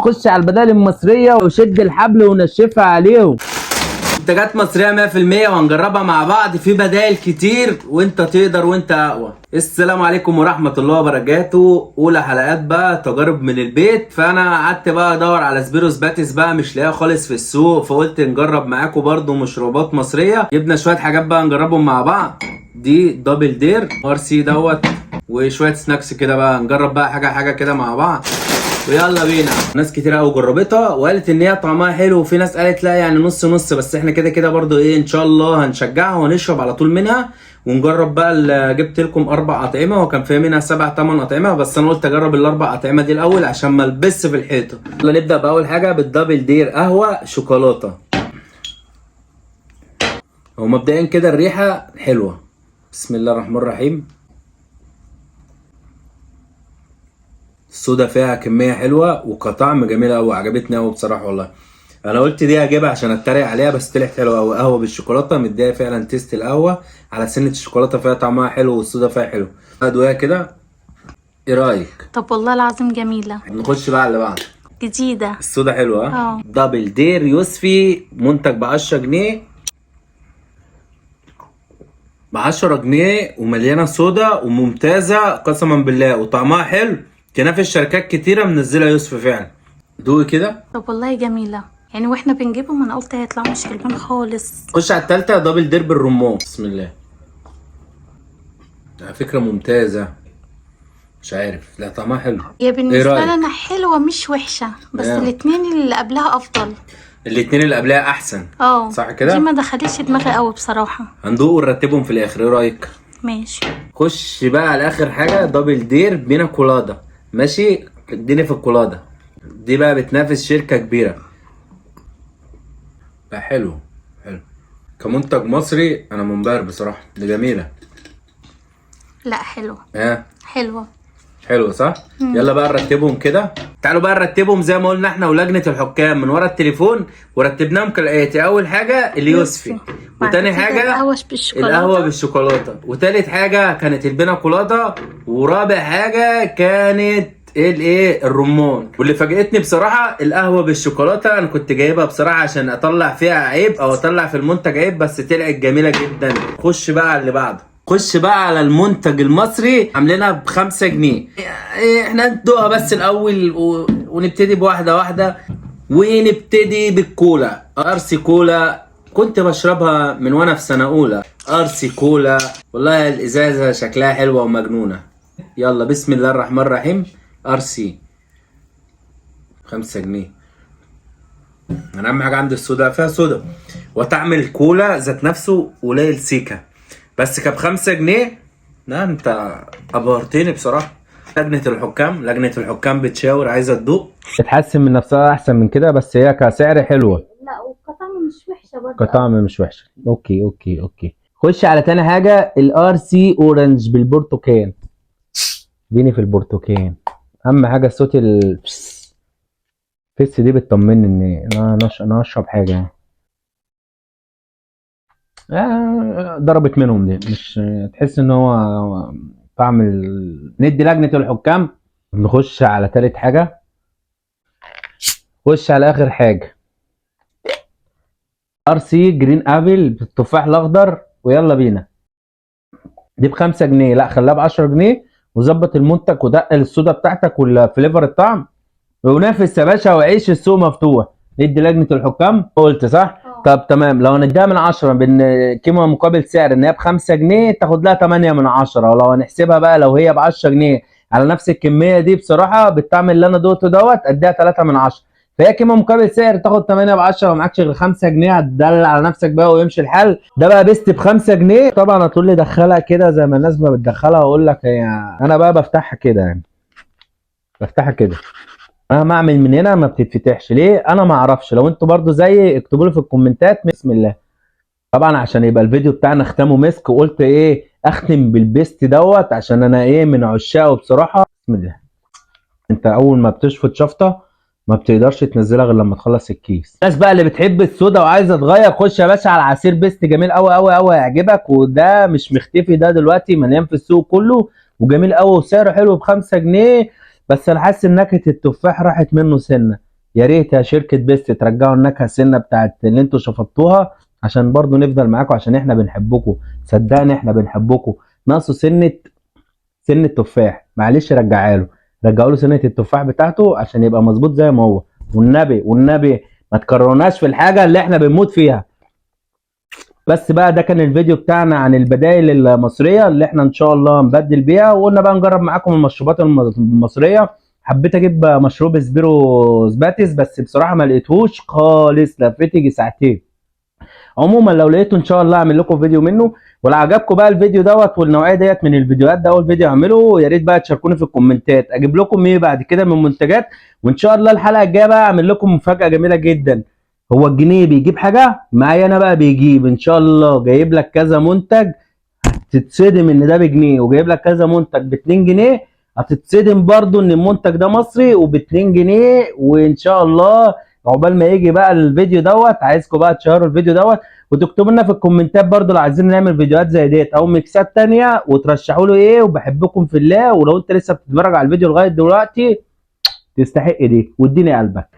خش على البدائل المصريه وشد الحبل ونشفها عليهم. منتجات مصريه 100% وهنجربها مع بعض في بدائل كتير، وانت تقدر وانت اقوى. السلام عليكم ورحمه الله وبركاته. اولى حلقات بقى تجارب من البيت، فانا قعدت بقى ادور على سبيروس باتيس بقى مش لاقيها خالص في السوق، فقلت نجرب معاكم برضو مشروبات مصريه. جبنا شويه حاجات بقى نجربهم مع بعض. دي دبل دير ار سي دوت، وشويه سناكس كده بقى نجرب بقى حاجه كده مع بعض، ويلا بينا. ناس كتير قوي جربتها وقالت ان هي طعمها حلو، وفي ناس قالت لا يعني نص نص، بس احنا كده برضو ايه ان شاء الله هنشجعها ونشرب على طول منها ونجرب بقى. اللي جبت لكم 4 اطعمه وكان في منها 7 8 اطعمه، بس انا قلت اجرب ال4 اطعمه دي الاول عشان ما البس في الحيطه. يلا نبدا باول حاجه بالدبل دير قهوه شوكولاته. هو مبدئيا كده الريحه حلوه، بسم الله الرحمن الرحيم. الصودا فيها كميه حلوه وكطعم جميل قوي، عجبتني قوي بصراحه والله. انا قلت دي هجيبها عشان اتريق عليها، بس طلعت حلوه قوي. قهوه بالشوكولاته مديها فعلا تيست القهوه على سنه الشوكولاته، فيها طعمها حلو والصودا فيها حلو. ادويه كده، ايه رايك؟ طب والله العظيم جميلة نخش بقى على اللي بعده. جديدة. الصودا حلوه ها. اه دبل دير يوسفي، منتج ب 10 جنيه، ب 10 جنيه ومليانه صودا وممتازه قسما بالله وطعمها حلو، تنافس شركات كتيره منزله يوسفي فعلا. دوقي كده. طب والله جميلة يعني، واحنا بنجيبهم انا قلت هيطلعوا مش حلوين خالص. خش على التالتة دبل دير بالرمان، بسم الله. على فكرة ممتازة، مش عارف، لا طعمها حلو. هي بالنسبة رأيك؟ لنا حلوة مش وحشة، بس الاتنين اللي قبلها افضل. الاتنين اللي قبلها احسن، صح كده؟ دي ما دخلتش دماغي قوي بصراحة. هندوق ونرتبهم في الاخر، ايه رايك؟ ماشي. خش بقى على اخر حاجة دبل دير بينا كولادا. ماشي، اديني في الكولادا دي بقى، بتنافس شركة كبيرة. لا حلو كمنتج مصري، انا منبهر بصراحة، دي جميلة. لا حلوة. حلوة حلو صح؟ يلا بقى نرتبهم كده. تعالوا بقى نرتبهم زي ما قلنا احنا ولجنة الحكام من ورا التليفون، ورتبناهم كالآتي. أول حاجة اليوسفي، وتاني حاجة القهوة بالشوكولاتة، وتالت حاجة كانت البينا كولادا، ورابع حاجة كانت الرمان. واللي فاجئتني بصراحة القهوة بالشوكولاتة، أنا كنت جايبها بصراحة عشان أطلع فيها عيب أو أطلع في المنتج عيب، بس طلعت جميلة جدا. خش بقى على اللي بعده. خش بقى على المنتج المصري، عاملينها ب5 جنيه. احنا ندوقها بس الاول ونبتدي بواحده واحده، ونبتدي بالكولا. ارسي كولا كنت بشربها من وانا في سنه اولى. ارسي كولا والله الازازه شكلها حلوه ومجنونه. يلا بسم الله الرحمن الرحيم. ارسي 5 جنيه. انا اهم حاجه عندي الصودا، فيها صودا وطعم الكولا ذات نفسه قليل سيكا، بس كان ب5 جنيه. لا انت ابهرتني بصراحه. لجنه الحكام بتشاور، عايزه تدوق تتحسن من نفسها احسن من كده، بس هي كسعر حلوه. لا وكطعم مش وحشة برضه. كطعم مش وحشه. اوكي. خش على تاني حاجه الار سي اورنج بالبرتقال. اديني في البرتقال. اهم حاجه صوت الفس دي بتطمني ان انا اشرب حاجه يعني. ضربت منهم دي، مش تحس ان هو طعم ندي لجنة الحكام. نخش على تالت حاجة، خش على اخر حاجة ار سي جرين ابل بالتفاح الاخضر، ويلا بينا. دي ب5 جنيه، لا خليها ب10 جنيه وظبط المنتج ودقل الصودا بتاعتك والفليفر الطعم ونافس يا باشا وعيش السوق مفتوح. ندي لجنة الحكام، قلت صح؟ طب تمام. لو هنديها من 10 قيمة مقابل سعر ان هي ب5 جنيه تاخد لها 8 من 10، ولو هنحسبها بقى لو هي ب10 جنيه على نفس الكمية دي بصراحة بالطعم اللي انا دوقته دوت اديها 3 من 10. فهي قيمة مقابل سعر تاخد 8 ب10، ومعكش غير 5 جنيه هتدلل على نفسك بقى ويمشي الحال. ده بقى بيست ب5 جنيه. طبعا هتقول لي دخلها كده زي ما الناس ما بتدخلها، واقول لك هي انا بقى بفتحها كده يعني، بفتحها كده. انا ما اعمل من هنا ما بتتفتحش ليه انا ما اعرفش. لو انتوا برضو زيي اكتبوا لي في الكومنتات. بسم الله. طبعا عشان يبقى الفيديو بتاعنا ختامه مسك، وقلت اختم بالبيست دوت عشان انا من عشاقه بصراحه. بسم الله. انت اول ما بتشفط شفطه ما بتقدرش تنزلها غير لما تخلص الكيس. الناس بقى اللي بتحب السودا وعايزه تغير، خش يا باشا على عصير بيست جميل قوي قوي قوي هيعجبك، وده مش مختفي، ده دلوقتي مليان في السوق كله وجميل قوي وسعره حلو ب5 جنيه. بس انا حاسس ان نكهه التفاح راحت منه سنه. يا ريت يا شركه بيست ترجعوا النكهه السنه بتاعت اللي انتوا شفطوها، عشان برضو نفضل معاكم، عشان احنا بنحبكم، صدقني احنا بنحبكم. ناقصه سنه تفاح، معلش رجعوا له سنه التفاح بتاعته عشان يبقى مظبوط زي ما هو. والنبي ما تكرروناش في الحاجه اللي احنا بنموت فيها. بس بقى ده كان الفيديو بتاعنا عن البدائل المصريه اللي احنا ان شاء الله نبدل بيها، وقلنا بقى نجرب معاكم المشروبات المصريه. حبيت اجيب مشروب سبيرو سباتس، بس بصراحه ما لقيتهوش خالص، لفيت يجي ساعتين. عموما لو لقيته ان شاء الله اعمل لكم فيديو منه. ولو عجبكم بقى الفيديو دوت والنوعيه ديت من الفيديوهات، ده اول فيديو اعمله، يا ريت بقى تشاركوني في الكومنتات اجيب لكم ايه بعد كده من منتجات. وان شاء الله الحلقه الجايه بقى اعمل لكم مفاجاه جميله جدا. هو الجنيه بيجيب حاجه معايا انا بقى، بيجيب ان شاء الله. جايب لك كذا منتج هتتصدم ان ده بجنيه، وجايب لك كذا منتج ب 2 جنيه هتتصدم برضو ان المنتج ده مصري وب 2 جنيه. وان شاء الله عقبال ما يجي بقى الفيديو دوت، عايزكم بقى تشيروا الفيديو دوت، وتكتبوا لنا في الكومنتات برضو لو عايزين نعمل فيديوهات زي ديت او ميكسات تانية، وترشحوا له ايه. وبحبكم في الله. ولو انت لسه بتتفرج على الفيديو لغايه دلوقتي، تستحق دي واديني قلبك.